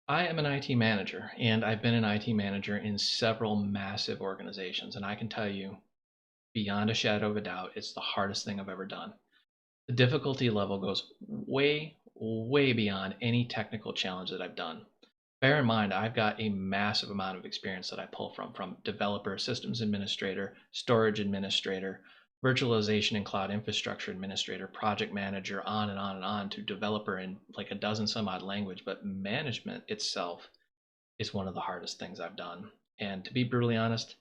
I am an IT manager, and I've been an IT manager in several massive organizations, and I can tell you beyond a shadow of a doubt, it's the hardest thing I've ever done. The difficulty level goes way, way beyond any technical challenge that I've done. Bear in mind, I've got a massive amount of experience that I pull from developer, systems administrator, storage administrator, virtualization and cloud infrastructure administrator, project manager, on and on and on to developer in like a dozen some odd language. But management itself is one of the hardest things I've done. And to be brutally honest,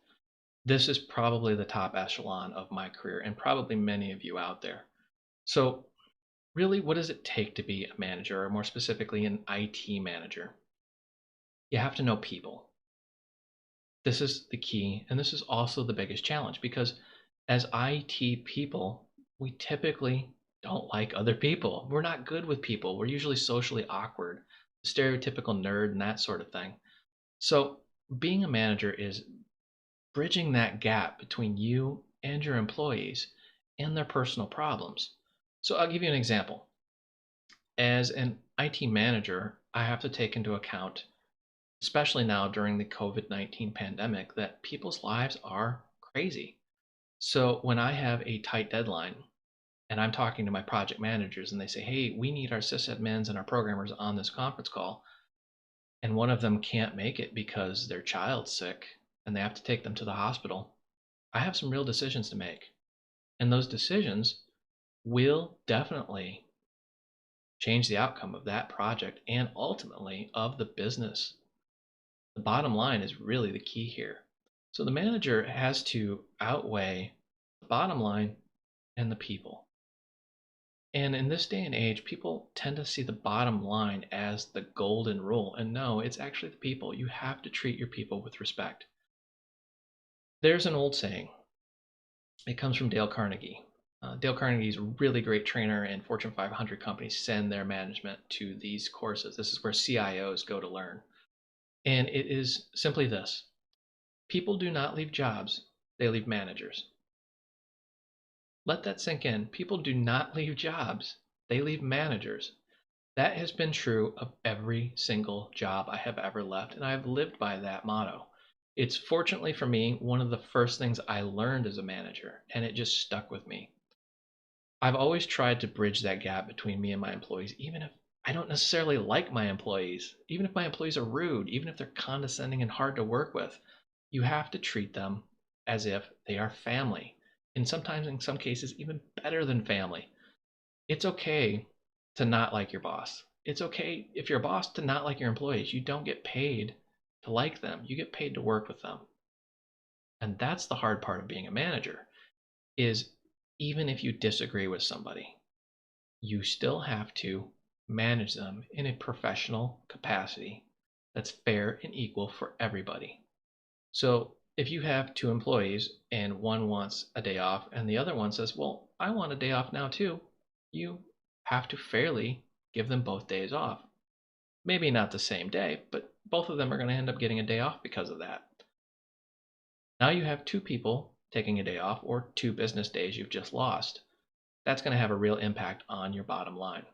this is probably the top echelon of my career and probably many of you out there. So, really, what does it take to be a manager, or more specifically, an IT manager? You have to know people. This is the key, and this is also the biggest challenge because as IT people, we typically don't like other people. We're not good with people. We're usually socially awkward, stereotypical nerd, and that sort of thing. So, being a manager is bridging that gap between you and your employees and their personal problems. So, I'll give you an example. As an IT manager, I have to take into account, especially now during the COVID-19 pandemic, that people's lives are crazy. So when I have a tight deadline and I'm talking to my project managers and they say, hey, we need our sysadmins and our programmers on this conference call, and one of them can't make it because their child's sick and they have to take them to the hospital, I have some real decisions to make. And those decisions will definitely change the outcome of that project and ultimately of the business. The bottom line is really the key here. So the manager has to outweigh the bottom line and the people. And in this day and age, people tend to see the bottom line as the golden rule. And no, it's actually the people. You have to treat your people with respect. There's an old saying, it comes from Dale Carnegie. Dale Carnegie is a really great trainer, and Fortune 500 companies send their management to these courses. This is where CIOs go to learn. And it is simply this: people do not leave jobs, they leave managers. Let that sink in. People do not leave jobs, they leave managers. That has been true of every single job I have ever left, and I've lived by that motto. It's fortunately for me one of the first things I learned as a manager, and it just stuck with me. I've always tried to bridge that gap between me and my employees, even if I don't necessarily like my employees, even if my employees are rude, even if they're condescending and hard to work with. You have to treat them as if they are family, and sometimes, in some cases, even better than family. It's okay to not like your boss. It's okay if you're a boss to not like your employees. You don't get paid to like them, you get paid to work with them. And that's the hard part of being a manager is even if you disagree with somebody, you still have to manage them in a professional capacity that's fair and equal for everybody. So if you have two employees and one wants a day off and the other one says, well, I want a day off now too, you have to fairly give them both days off. Maybe not the same day, but both of them are going to end up getting a day off because of that. Now you have two people taking a day off or two business days you've just lost. That's going to have a real impact on your bottom line.